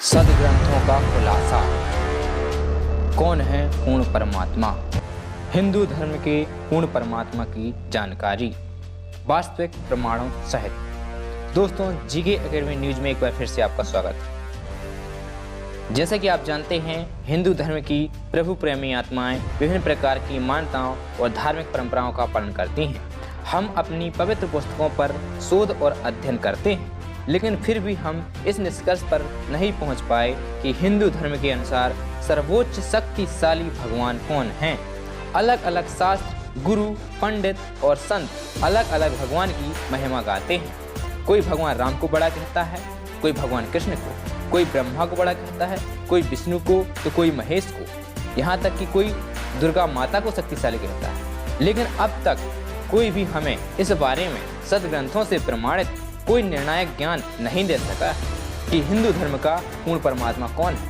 सदग्रंथों का खुलासा। कौन है पूर्ण परमात्मा? हिंदू धर्म के पूर्ण परमात्मा की जानकारी वास्तविक प्रमाणों सहित। दोस्तों, जीके एकेडमी न्यूज में एक बार फिर से आपका स्वागत है। जैसा कि आप जानते हैं, हिंदू धर्म की प्रभु प्रेमी आत्माएं विभिन्न प्रकार की मान्यताओं और धार्मिक परंपराओं का पालन करती हैं। हम अपनी पवित्र पुस्तकों पर शोध और अध्ययन करते हैं, लेकिन फिर भी हम इस निष्कर्ष पर नहीं पहुंच पाए कि हिंदू धर्म के अनुसार सर्वोच्च शक्तिशाली भगवान कौन हैं। अलग अलग शास्त्र, गुरु, पंडित और संत अलग अलग भगवान की महिमा गाते हैं। कोई भगवान राम को बड़ा कहता है, कोई भगवान कृष्ण को, कोई ब्रह्मा को बड़ा कहता है, कोई विष्णु को तो कोई महेश को, यहाँ तक कि कोई दुर्गा माता को शक्तिशाली कहता है। लेकिन अब तक कोई भी हमें इस बारे में सदग्रंथों से प्रमाणित कोई निर्णायक ज्ञान नहीं दे सका कि हिंदू धर्म का पूर्ण परमात्मा कौन है,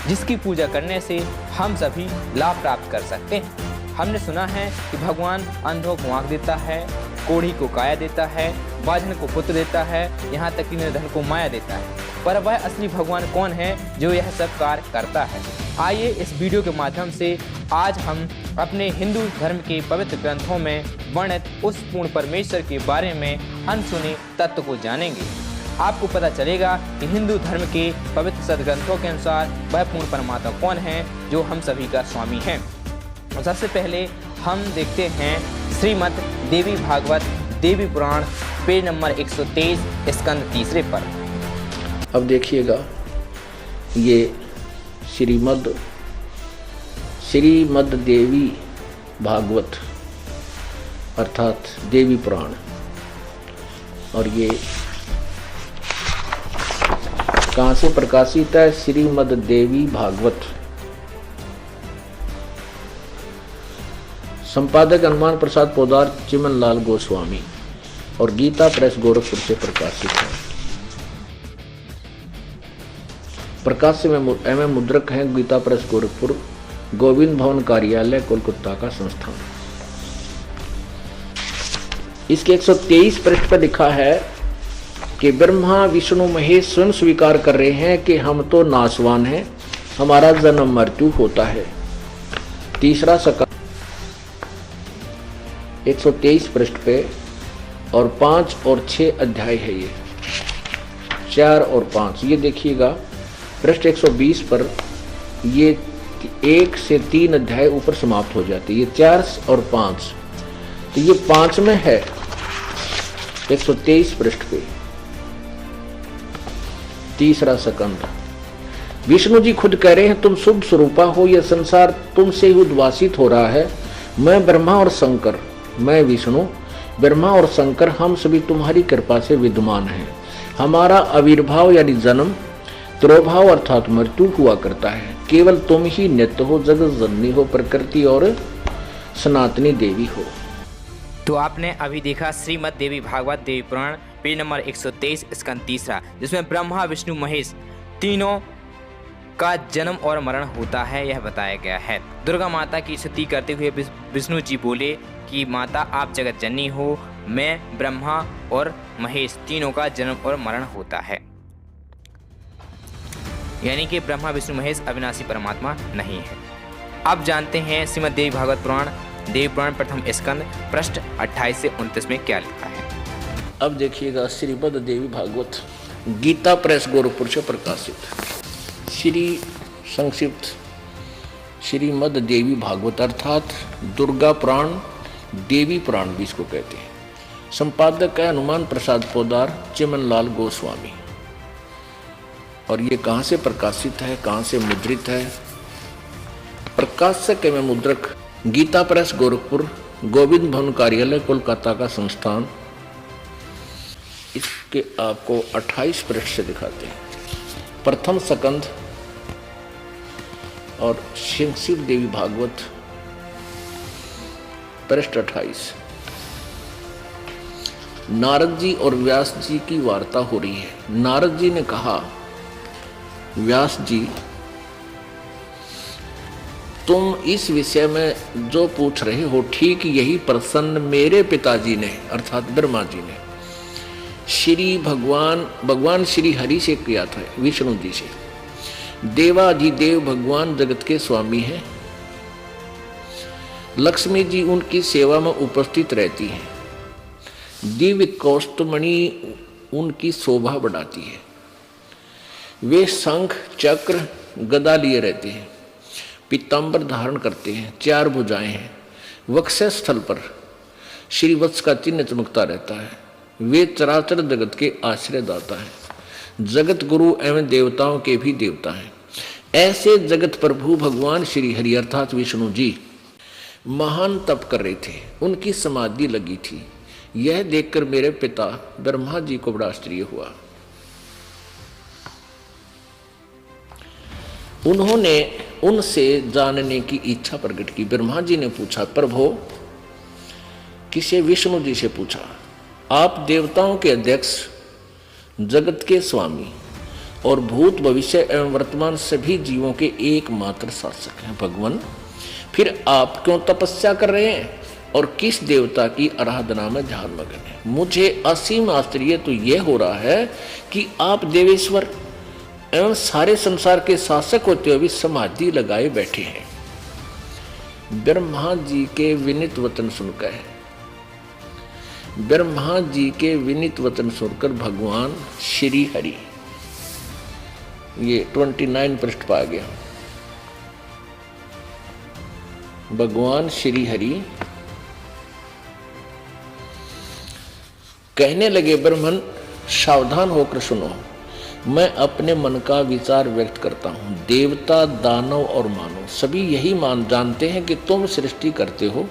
जिसकी पूजा करने से हम सभी लाभ प्राप्त कर सकते हैं। हमने सुना है कि भगवान अंधों को आँख देता है, कोढ़ी को काया देता है, बाझन को पुत्र देता है, यहाँ तक कि निर्धन को माया देता है। पर वह असली भगवान कौन है जो यह सब कार्य करता है? आइए इस वीडियो के माध्यम से आज हम अपने हिंदू धर्म के पवित्र ग्रंथों में वर्णित उस पूर्ण परमेश्वर के बारे में अनसुने तत्व को जानेंगे। आपको पता चलेगा कि हिंदू धर्म के पवित्र सदग्रंथों के अनुसार वह पूर्ण परमात्मा कौन है जो हम सभी का स्वामी है। और सबसे पहले हम देखते हैं श्रीमद् देवी भागवत देवी पुराण पेज नंबर 123 स्कंद 3 पर। अब देखिएगा, ये श्रीमद् देवी भागवत अर्थात देवी पुराण, और ये कहाँ से प्रकाशित है? श्रीमद् देवी भागवत। संपादक हनुमान प्रसाद पोदार, चिमन लाल गोस्वामी, और गीता प्रेस गोरखपुर से प्रकाशित है। प्रकाश में एवं मुद्रक हैं गीता प्रेस गोरखपुर, गोविंद भवन कार्यालय कोलकाता का संस्थान। इसके 123 पृष्ठ पर लिखा है कि ब्रह्मा विष्णु महेश स्वयं स्वीकार कर रहे हैं कि हम तो नाशवान हैं, हमारा जन्म मृत्यु होता है। तीसरा सकंद 123 पृष्ठ पे, और 5 और 6 अध्याय है ये, 4 और 5। ये देखिएगा पृष्ठ 120 पर, ये 1 से 3 अध्याय ऊपर समाप्त हो जाती है। ये 4 और 5, तो ये 5 में है 123 पृष्ठ पे, तीसरा सकंद। विष्णु जी खुद कह रहे हैं, तुम शुभ स्वरूपा हो, यह संसार तुमसे ही उद्वासित हो रहा है। मैं ब्रह्मा और शंकर, मैं विष्णु, ब्रह्मा और शंकर, हम सभी तुम्हारी कृपा से विद्यमान हैं। हमारा आविर्भाव यानी जन्म, तिरोभाव अर्थात मृत्यु हुआ करता है। केवल तुम ही नित्य हो, जगत जननी हो, प्रकृति और सनातनी देवी हो। तो आपने अभी देखा श्रीमद् देवी भागवत देवी पुराण पेज नंबर 123 स्कंद 3, जिसमें ब्रह्मा विष्णु महेश तीनों का जन्म और मरण होता है, यह बताया गया है। दुर्गा माता की स्तुति करते हुए विष्णु जी बोले कि माता आप जगत जननी हो, मैं ब्रह्मा और महेश तीनों का जन्म और मरण होता है। यानी कि ब्रह्मा विष्णु महेश अविनाशी परमात्मा नहीं है। अब जानते हैं श्रीमद् देवी भागवत पुराण देवी पुराण प्रथम स्कंद पृष्ठ 28 से 29 में क्या लिखा है। अब देखिएगा, श्रीमद् देवी भागवत गीता प्रेस गोरखपुर से प्रकाशित। श्री संक्षिप्त श्रीमद् देवी भागवत अर्थात दुर्गा पुराण, देवी पुराण भी इसको कहते हैं। संपादक है हनुमान प्रसाद पोदार, चिमन लाल गोस्वामी। और ये कहाँ से प्रकाशित है, कहाँ से मुद्रित है? प्रकाशक एवं मुद्रक गीता प्रेस गोरखपुर, गोविंद भवन कार्यालय कोलकाता का संस्थान। इसके आपको 28 पृष्ठ से दिखाते हैं। प्रथम सकंद और संक्षिप्त देवी भागवत पृष्ठ 28। नारद जी और व्यास जी की वार्ता हो रही है। नारद जी ने कहा, व्यास जी, तुम इस विषय में जो पूछ रहे हो ठीक यही प्रश्न मेरे पिताजी ने अर्थात ब्रह्मा जी ने श्री भगवान श्री हरि से किया था, विष्णु जी से। देवाधिदेव भगवान जगत के स्वामी हैं। लक्ष्मी जी उनकी सेवा में उपस्थित रहती हैं। दिव्य कौस्तुमणि उनकी शोभा बढ़ाती है। वे शंख चक्र गदा लिए रहते हैं, पीतांबर धारण करते हैं, 4 भुजाएं हैं, वक्षस्थल पर श्रीवत्स का चिन्ह चमकता रहता है। वे चराचर जगत के आश्रयदाता हैं, जगत गुरु एवं देवताओं के भी देवता हैं। ऐसे जगत प्रभु भगवान श्री हरि अर्थात विष्णु जी महान तप कर रहे थे, उनकी समाधि लगी थी। यह देखकर मेरे पिता ब्रह्मा जी को बड़ा आश्चर्य हुआ। उन्होंने उनसे जानने की इच्छा प्रकट की। ब्रह्मा जी ने पूछा, प्रभु, किसे? विष्णु जी से पूछा, आप देवताओं के अध्यक्ष, जगत के स्वामी और भूत भविष्य एवं वर्तमान सभी जीवों के एकमात्र शासक हैं भगवान, फिर आप क्यों तपस्या कर रहे हैं और किस देवता की आराधना में ध्यान मग्न है? मुझे असीम आश्चर्य तो यह हो रहा है कि आप देवेश्वर एवं सारे संसार के शासक होते हुए भी समाधि लगाए बैठे हैं। ब्रह्मा जी के विनीत वचन सुनकर भगवान श्री हरि, ये 29 पृष्ठ पर आ गया, भगवान श्री हरि कहने लगे, ब्रह्मन सावधान होकर सुनो, मैं अपने मन का विचार व्यक्त करता हूँ। देवता, दानव और मानव सभी यही जानते हैं कि तुम सृष्टि करते हो,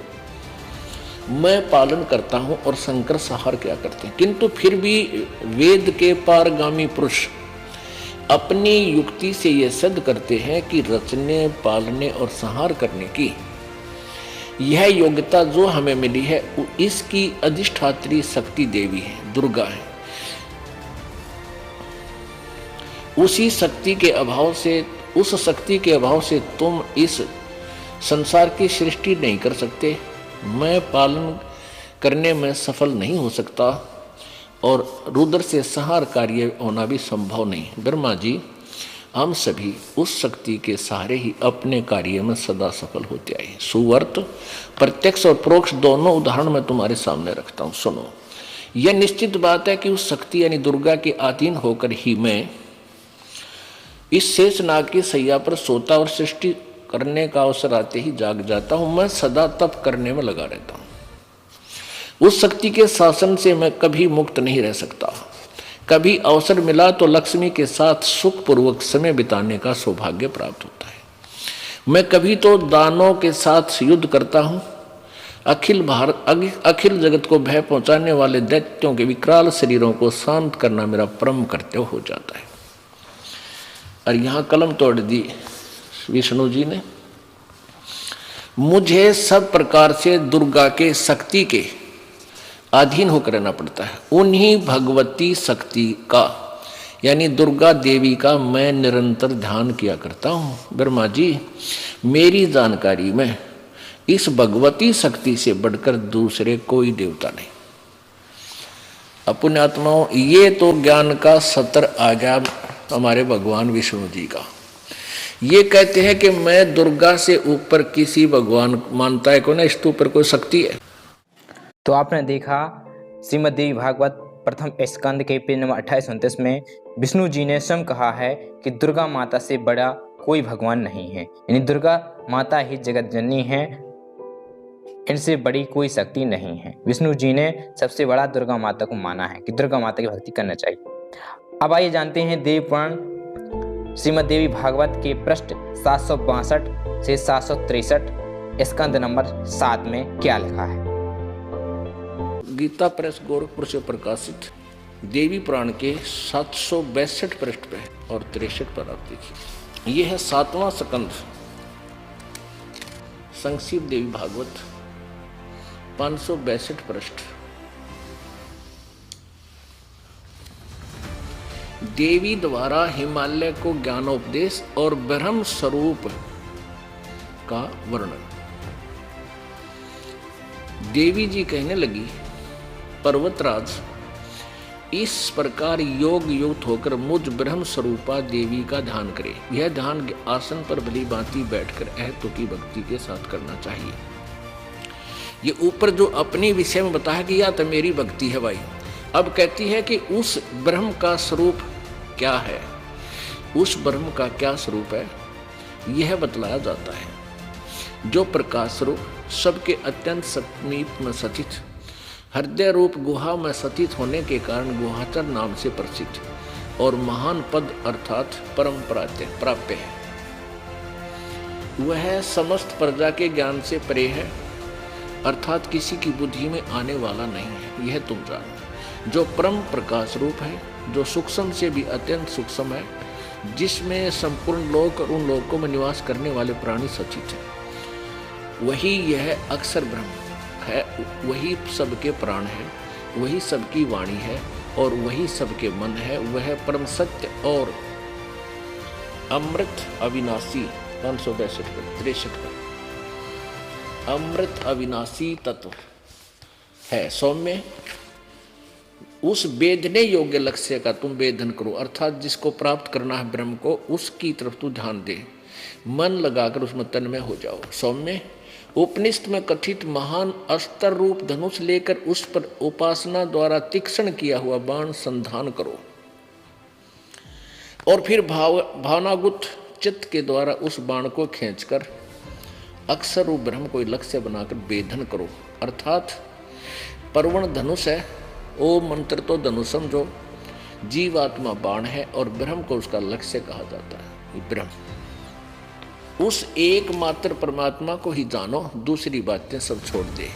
मैं पालन करता हूँ और शंकर संहार क्या करते हैं। किंतु फिर भी वेद के पारगामी पुरुष अपनी युक्ति से यह सिद्ध करते हैं कि रचने, पालने और संहार करने की यह योग्यता जो हमें मिली है इसकी अधिष्ठात्री शक्ति देवी है, दुर्गा है। उस शक्ति के अभाव से तुम इस संसार की सृष्टि नहीं कर सकते, मैं पालन करने में सफल नहीं हो सकता और रुद्र से संहार कार्य होना भी संभव नहीं। ब्रह्मा जी, हम सभी उस शक्ति के सहारे ही अपने कार्य में सदा सफल होते आए। सुवर्त, प्रत्यक्ष और परोक्ष दोनों उदाहरण मैं तुम्हारे सामने रखता हूँ, सुनो। यह निश्चित बात है कि उस शक्ति यानी दुर्गा के अधीन होकर ही मैं इस शेषनाग की सैया पर सोता और सृष्टि करने का अवसर आते ही जाग जाता हूं। मैं सदा तप करने में लगा रहता हूं। उस शक्ति के शासन से मैं कभी मुक्त नहीं रह सकता। कभी अवसर मिला तो लक्ष्मी के साथ सुखपूर्वक समय बिताने का सौभाग्य प्राप्त होता है। मैं कभी तो दानों के साथ युद्ध करता हूं। अखिल जगत को भय पहुंचाने वाले दैत्यों के विकराल शरीरों को शांत करना मेरा परम कर्तव्य हो जाता है। और यहां कलम तोड़ दी विष्णु जी ने। मुझे सब प्रकार से दुर्गा के शक्ति के अधीन होकर रहना पड़ता है। उन्हीं भगवती शक्ति का यानी दुर्गा देवी का मैं निरंतर ध्यान किया करता हूँ। ब्रह्मा जी, मेरी जानकारी में इस भगवती शक्ति से बढ़कर दूसरे कोई देवता नहीं। अपने आत्माओं, ये तो ज्ञान का सत्र आ गया हमारे भगवान विष्णु जी का। ये कहते हैं कि मैं दुर्गा से ऊपर किसी भगवान मानता है को ना, इसके ऊपर कोई शक्ति है। तो आपने देखा श्रीमद् देवी भागवत प्रथम स्कंद के पेज नंबर 28-29 में विष्णु जी ने स्वयं कहा है कि दुर्गा माता से बड़ा कोई भगवान नहीं है, यानी दुर्गा माता ही जगत जननी है, इनसे बड़ी कोई शक्ति नहीं है। विष्णु जी ने सबसे बड़ा दुर्गा माता को माना है कि दुर्गा माता की भक्ति करना चाहिए। अब आइए जानते हैं देव पुराण श्रीमद् देवी भागवत के पृष्ठ 762 से 763 स्कंद नंबर 7 में क्या लिखा है। गीता प्रेस गोरखपुर से प्रकाशित देवी पुराण के 762 पृष्ठ पे और 63 पर आप देखिए। यह है 7वां स्कंद संक्षिप्त देवी भागवत 562 पृष्ठ। देवी द्वारा हिमालय को ज्ञानोपदेश और ब्रह्म स्वरूप का वर्णन। देवी जी कहने लगी, पर्वतराज, इस प्रकार योग युक्त होकर मुझ ब्रह्म स्वरूपा देवी का ध्यान करे। यह ध्यान आसन पर भली भांति बैठकर अहतो की भक्ति के साथ करना चाहिए। ये ऊपर जो अपने विषय में बताया कि या तो मेरी भक्ति है भाई, अब कहती है कि उस ब्रह्म का स्वरूप क्या है, उस ब्रह्म का क्या स्वरूप है, यह बतलाया जाता है। जो प्रकाश स्वरूप सबके अत्यंत समीप में स्थित हृदय रूप गुहा में स्थित होने के कारण गुहाचर नाम से प्रसिद्ध और महान पद अर्थात परम प्राप्य है। वह समस्त प्रजा के ज्ञान से परे है, अर्थात किसी की बुद्धि में आने वाला नहीं है, यह तुम जानो। जो परम प्रकाश रूप है, जो सूक्ष्म से भी अत्यंत सूक्ष्म है, जिसमें संपूर्ण लोक और उन लोकों में निवास करने वाले प्राणी सचित है, वही यह अक्षर ब्रह्म है। वही सबके प्राण है, वही सबकी वाणी है और वही सबके मन है। वह परम सत्य और अमृत अविनाशी 563 अमृत अविनाशी तत्व है। सौम्य उस वेदने योग्य लक्ष्य का तुम वेदन करो, अर्थात जिसको प्राप्त करना है ब्रह्म को, उसकी तरफ तू ध्यान दे, मन लगाकर उसमें तन्मय हो जाओ। सौम्य उपनिषद में कथित महान अस्त्र रूप धनुष लेकर उस पर उपासना द्वारा तीक्ष्ण किया हुआ बाण संधान करो और फिर भावनागुत चित्त के द्वारा उस बाण को खींचकर अक्षर रूप ब्रह्म को लक्ष्य बनाकर वेधन करो, अर्थात परवण धनुष है। ओम मंत्र तो धनुष समझो, जीवात्मा बाण है और ब्रह्म को उसका लक्ष्य कहा जाता है। ब्रह्म उस एकमात्र परमात्मा को ही जानो, दूसरी बातें सब छोड़ दे।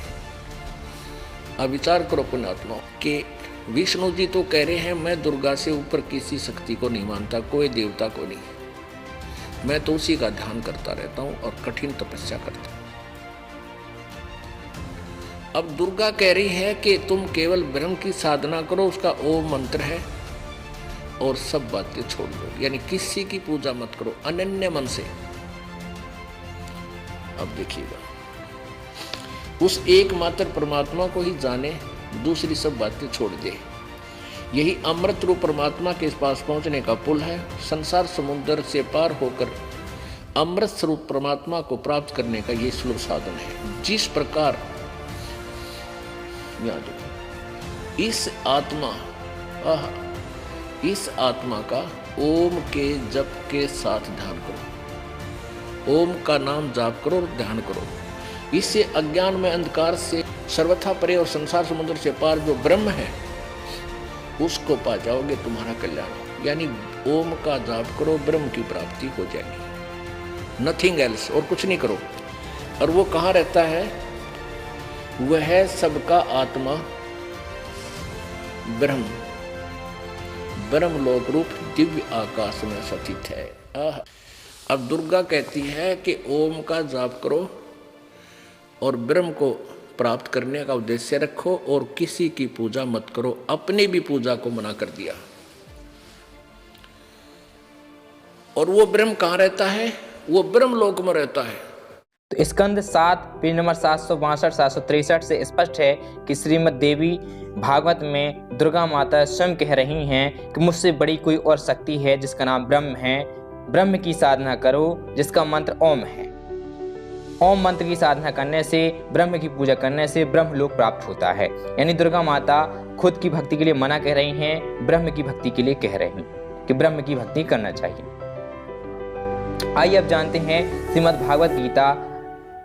अब विचार करो पुण्यात्मा कि विष्णु जी तो कह रहे हैं मैं दुर्गा से ऊपर किसी शक्ति को नहीं मानता, कोई देवता को नहीं, मैं तो उसी का ध्यान करता रहता हूं और कठिन तपस्या करता हूं। अब दुर्गा कह रही है कि तुम केवल ब्रह्म की साधना करो, उसका ओम मंत्र है और सब बातें छोड़ दो, यानी किसी की पूजा मत करो, अनन्य मन से। अब देखिएगा, उस एकमात्र परमात्मा को ही जाने, दूसरी सब बातें छोड़ दे। यही अमृत रूप परमात्मा के पास पहुंचने का पुल है। संसार समुद्र से पार होकर अमृत स्वरूप परमात्मा को प्राप्त करने का ये सुलभ साधन है। जिस प्रकार इस आत्मा का ओम के जप के साथ ध्यान करो, ओम का नाम जाप करो और ध्यान करो। इससे अज्ञान में अंधकार से सर्वथा परे और संसार समुद्र से पार जो ब्रह्म है उसको पा जाओगे, तुम्हारा कल्याण। यानी ओम का जाप करो, ब्रह्म की प्राप्ति हो जाएगी, नथिंग एल्स, और कुछ नहीं करो। और वो कहाँ रहता है? वह सबका आत्मा ब्रह्म, ब्रह्मलोक रूप दिव्य आकाश में स्थित है। अब दुर्गा कहती है कि ओम का जाप करो और ब्रह्म को प्राप्त करने का उद्देश्य रखो और किसी की पूजा मत करो। अपनी भी पूजा को मना कर दिया। और वो ब्रह्म कहाँ रहता है? वो ब्रह्म लोक में रहता है। तो स्कंद 7 पेज नंबर 762-763 से स्पष्ट है कि श्रीमद् देवी भागवत में दुर्गा माता स्वयं कह रही हैं कि मुझसे बड़ी कोई और शक्ति है जिसका नाम ब्रह्म है। ब्रह्म की साधना करो जिसका मंत्र ओम है। ओम मंत्र की साधना करने से, ब्रह्म की पूजा करने से ब्रह्म लोक प्राप्त होता है। यानी दुर्गा माता खुद की भक्ति के लिए मना कह रही हैं, ब्रह्म की भक्ति के लिए कह रही हैं कि ब्रह्म की भक्ति करना चाहिए। आइए अब जानते हैं श्रीमद् भागवत गीता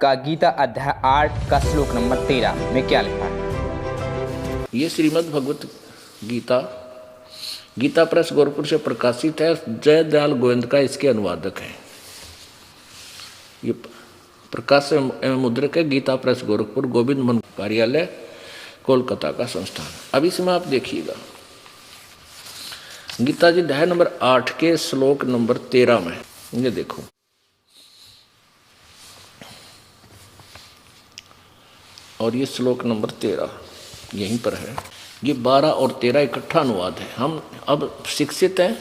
का गीता अध्याय 8 का श्लोक नंबर 13 में क्या लिखा है। ये श्रीमद् भगवत गीता प्रेस गोरखपुर से प्रकाशित है। जयदयाल गोविंद का इसके अनुवादक है। ये प्रकाश एवं मुद्रक है, गीता प्रेस गोरखपुर, गोविंद मन कार्यालय, कोलकाता का संस्थान। अब इसमें आप देखिएगा, गीता जी अध्याय नंबर 8 के श्लोक नंबर 13 में ये देखो, और ये श्लोक नंबर 13 यहीं पर है। ये 12 और 13 इकट्ठा अनुवाद है। हम अब शिक्षित हैं,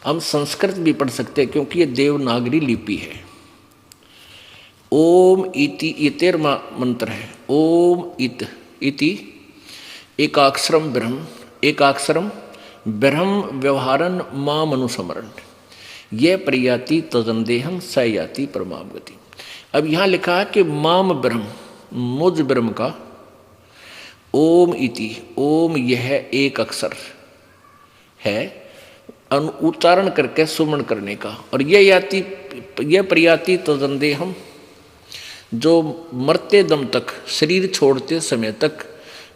हम संस्कृत भी पढ़ सकते हैं क्योंकि ये देवनागरी लिपि है। ओम इति, ये 13वां मंत्र है। ओम इति एकाक्षरम ब्रह्म एकाक्षरम ब्रह्म व्यवहारन माम अनुसमरण ये प्रयाति तजंदेहम स याति परमाम गति। अब यहाँ लिखा है कि माम ब्रह्म, मुझ ब्रह्म का, ओम इति, ओम यह एक अक्षर है, उच्चारण करके सुमरण करने का, और यह प्रयाति तजंदेहम जो मरते दम तक, शरीर छोड़ते समय तक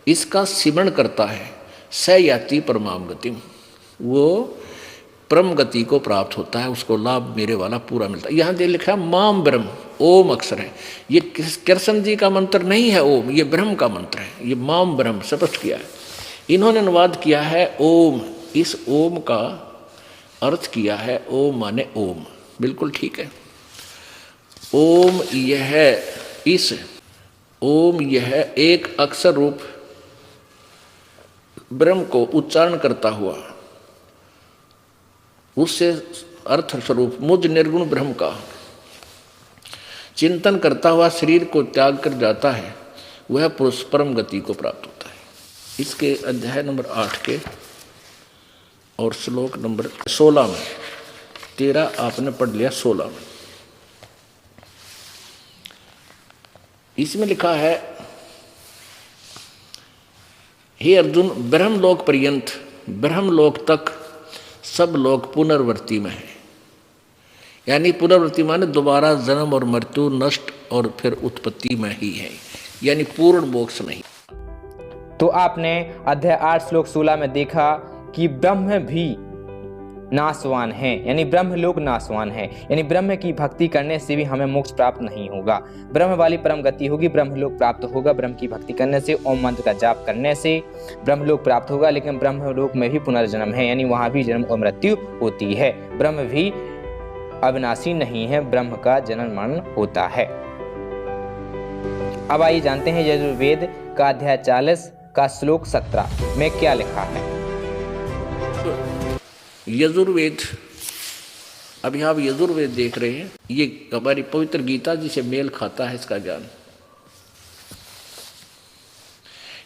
इसका सिमरण करता है, स याति परमाम गति, वो परम गति को प्राप्त होता है, उसको लाभ मेरे वाला पूरा मिलता है। यहाँ दे लिखा है माम ब्रह्म, ओम अक्षर है, ये कृष्ण जी का मंत्र नहीं है ओम, ये ब्रह्म का मंत्र है, ये माम ब्रह्म स्पष्ट किया है। इन्होंने अनुवाद किया है ओम, इस ओम का अर्थ किया है ओम माने ओम, बिल्कुल ठीक है। ओम यह, इस ओम यह एक अक्षर रूप ब्रह्म को उच्चारण करता हुआ, उससे अर्थ स्वरूप मुझ निर्गुण ब्रह्म का चिंतन करता हुआ शरीर को त्याग कर जाता है, वह पुरुष परम गति को प्राप्त होता है। इसके अध्याय नंबर 8 के और श्लोक नंबर 16 में, 13 आपने पढ़ लिया, 16 में इसमें लिखा है, हे अर्जुन, ब्रह्मलोक पर्यंत, ब्रह्मलोक तक सब लोग पुनर्वृत्ति में है, यानी पुनर्वृत्ति माने दोबारा जन्म और मृत्यु, नष्ट और फिर उत्पत्ति में ही है, यानी पूर्ण मोक्ष नहीं। तो आपने अध्याय 8 श्लोक 16 में देखा कि ब्रह्म भी नाशवान है, यानी ब्रह्म लोक नाशवान है, यानी ब्रह्म की भक्ति करने से भी हमें मोक्ष प्राप्त नहीं होगा, ब्रह्म वाली परम गति होगी, ब्रह्म लोक प्राप्त होगा। ब्रह्म की भक्ति करने से, ओम मंत्र का जाप करने से ब्रह्म लोक प्राप्त होगा, लेकिन ब्रह्म लोक में भी पुनर्जन्म है, यानी वहां भी जन्म और मृत्यु होती है। ब्रह्म भी अविनाशी नहीं है, ब्रह्म का जन्म मरण होता है। अब आइए जानते हैं यजुर्वेद का अध्याय 40 का श्लोक 17 में क्या लिखा है। यजुर्वेद, अभी आप यजुर्वेद देख रहे हैं, ये हमारी पवित्र गीता जी से मेल खाता है इसका ज्ञान।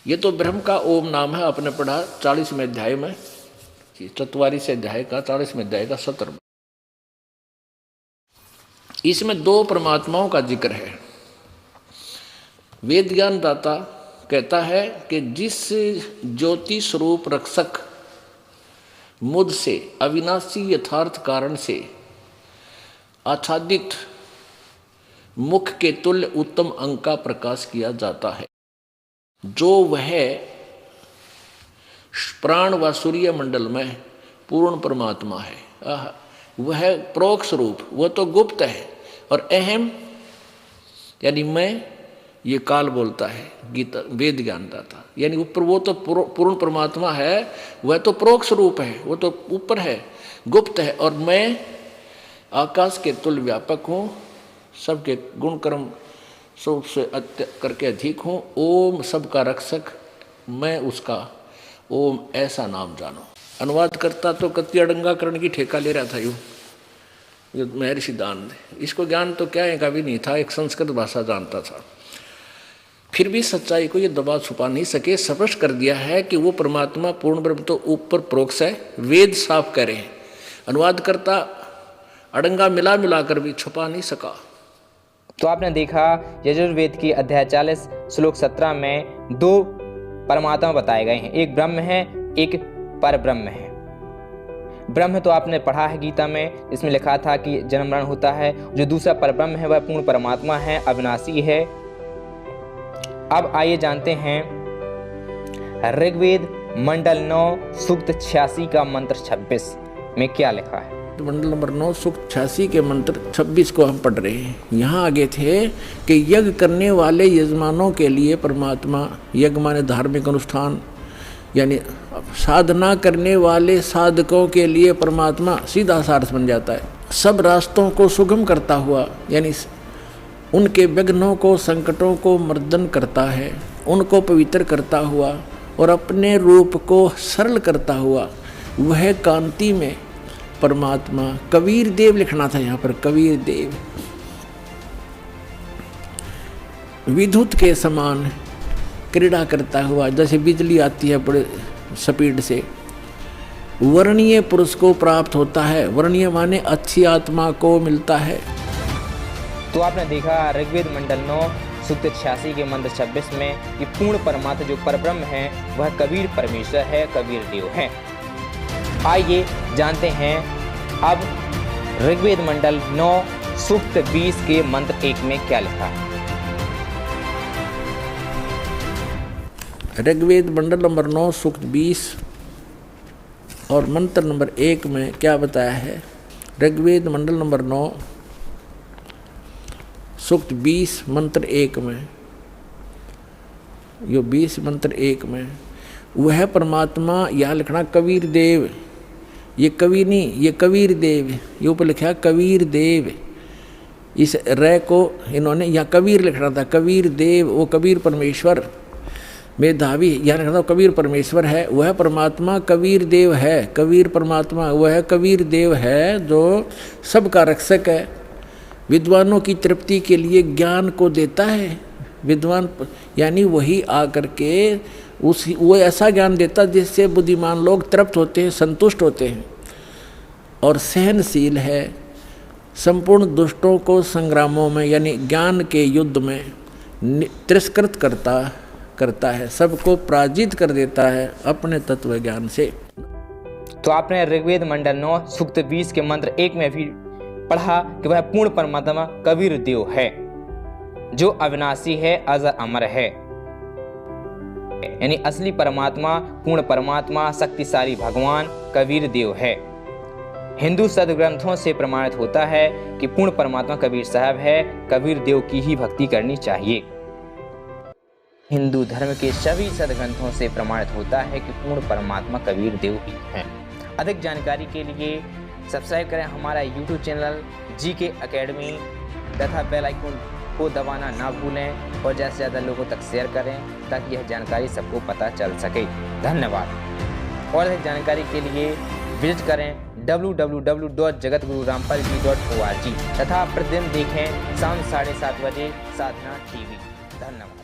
ये तो ब्रह्म का ओम नाम है, आपने पढ़ा 40वें अध्याय में, 44 अध्याय का 40वें अध्याय का 17। इसमें 2 परमात्माओं का जिक्र है। वेद ज्ञान दाता कहता है कि जिस ज्योति स्वरूप रक्षक मुझ से अविनाशी यथार्थ कारण से आच्छादित मुख के तुल्य उत्तम अंग का प्रकाश किया जाता है, जो वह प्राण व सूर्य मंडल में पूर्ण परमात्मा है, वह प्रोक्ष रूप, वह तो गुप्त है, और अहम यानी मैं, ये काल बोलता है गीता वेद ज्ञानदाता, यानी ऊपर वो तो पूर्ण परमात्मा है, वह तो प्रोक्ष रूप है, वो तो ऊपर है, गुप्त है, और मैं आकाश के तुल्य व्यापक हूँ, सबके गुण कर्म सबसे करके अधिक हूँ, ओम सबका रक्षक, मैं उसका ओम ऐसा नाम जानो। अनुवाद करता तो कत्याडंगाकरण की ठेका ले रहा था यूँ महर्षि दान, इसको ज्ञान तो क्या है कभी नहीं था, एक संस्कृत भाषा जानता था, फिर भी सच्चाई को ये दबा छुपा नहीं सके, स्पष्ट कर दिया है कि वो परमात्मा पूर्ण ब्रह्म तो ऊपर प्रोक्ष है, वेद साफ कह रहे हैं, अनुवाद करता अड़ंगा मिला मिलाकर भी छुपा नहीं सका। तो आपने देखा यजुर्वेद की अध्याय 40 श्लोक 17 में 2 परमात्मा बताए गए हैं, एक ब्रह्म है, एक पर ब्रह्म है। ब्रह्म तो आपने पढ़ा है गीता में, इसमें लिखा था कि जन्म मरण होता है, जो दूसरा पर ब्रह्म है वह पूर्ण परमात्मा है, अविनाशी है। अब आइए जानते हैं ऋग्वेद मंडल 9 सूक्त 86 का मंत्र 26 में क्या लिखा है। मंडल नंबर 9 सूक्त 86 के मंत्र 26 को हम पढ़ रहे हैं। यहाँ आगे थे कि यज्ञ करने वाले यजमानों के लिए परमात्मा, यज्ञ माने धार्मिक अनुष्ठान, यानी साधना करने वाले साधकों के लिए परमात्मा सीधा सारस बन जाता है, सब रास्तों को सुगम करता हुआ, यानी उनके विघ्नों को, संकटों को मर्दन करता है, उनको पवित्र करता हुआ और अपने रूप को सरल करता हुआ, वह कांति में परमात्मा कबीर देव लिखना था यहाँ पर, कबीर देव विद्युत के समान क्रीड़ा करता हुआ, जैसे बिजली आती है बड़े स्पीड से। वर्णीय पुरुष को प्राप्त होता है, वर्णीय माने अच्छी आत्मा को मिलता है। तो आपने देखा ऋग्वेद मंडल 9 सूक्त 86 के मंत्र 26 में कि पूर्ण परमात्मा जो परब्रह्म है वह कबीर परमेश्वर है, कबीर देव है। आइए जानते हैं अब ऋग्वेद मंडल 9 सूक्त 20 के मंत्र 1 में क्या लिखा है। ऋग्वेद मंडल नंबर 9 सूक्त 20 और मंत्र नंबर 1 में क्या बताया है। ऋग्वेद मंडल नंबर 9 सूक्त 20 मंत्र 1 में, यो 20 मंत्र 1 में वह परमात्मा, यह लिखना कबीर देव, ये कवि नहीं, ये कबीर देव, ये ऊपर लिखा कबीर देव। इस रे को इन्होंने यहाँ कबीर लिखना था, कबीर देव, वो कबीर परमेश्वर मेधावी, यहाँ लिखना था कबीर परमेश्वर है। वह परमात्मा कबीर देव है, कबीर परमात्मा वह कबीर देव है जो सबका रक्षक है, विद्वानों की तृप्ति के लिए ज्ञान को देता है। विद्वान यानी वही आकर के वो ऐसा ज्ञान देता जिससे बुद्धिमान लोग तृप्त होते हैं, संतुष्ट होते हैं, और सहनशील है, संपूर्ण दुष्टों को संग्रामों में यानी ज्ञान के युद्ध में तिरस्कृत करता है, सबको पराजित कर देता है अपने तत्व ज्ञान से। तो आपने ऋग्वेद मंडल 9 सूक्त 20 के मंत्र 1 में भी पढ़ा कि वह पूर्ण परमात्मा कबीर देव है जो अविनाशी है, अजर अमर है, यानी असली परमात्मा, पूर्ण परमात्मा, शक्तिशाली भगवान कबीर देव है। हिंदू सदग्रंथों से प्रमाणित होता है कि पूर्ण परमात्मा कबीर साहब है, कबीर देव की ही भक्ति करनी चाहिए। हिंदू धर्म के सभी सदग्रंथों से प्रमाणित होता है कि पूर्ण परमात्मा कबीर देव ही हैं। अधिक जानकारी के लिए सब्सक्राइब करें हमारा YouTube चैनल GK अकेडमी तथा बेल आइकन को दबाना ना भूलें और ज़्यादा से ज़्यादा लोगों तक शेयर करें ताकि यह जानकारी सबको पता चल सके। धन्यवाद। और अधिक जानकारी के लिए विजिट करें www.jagatgururampalji.org तथा प्रतिदिन देखें शाम 7:30 बजे साधना TV। धन्यवाद।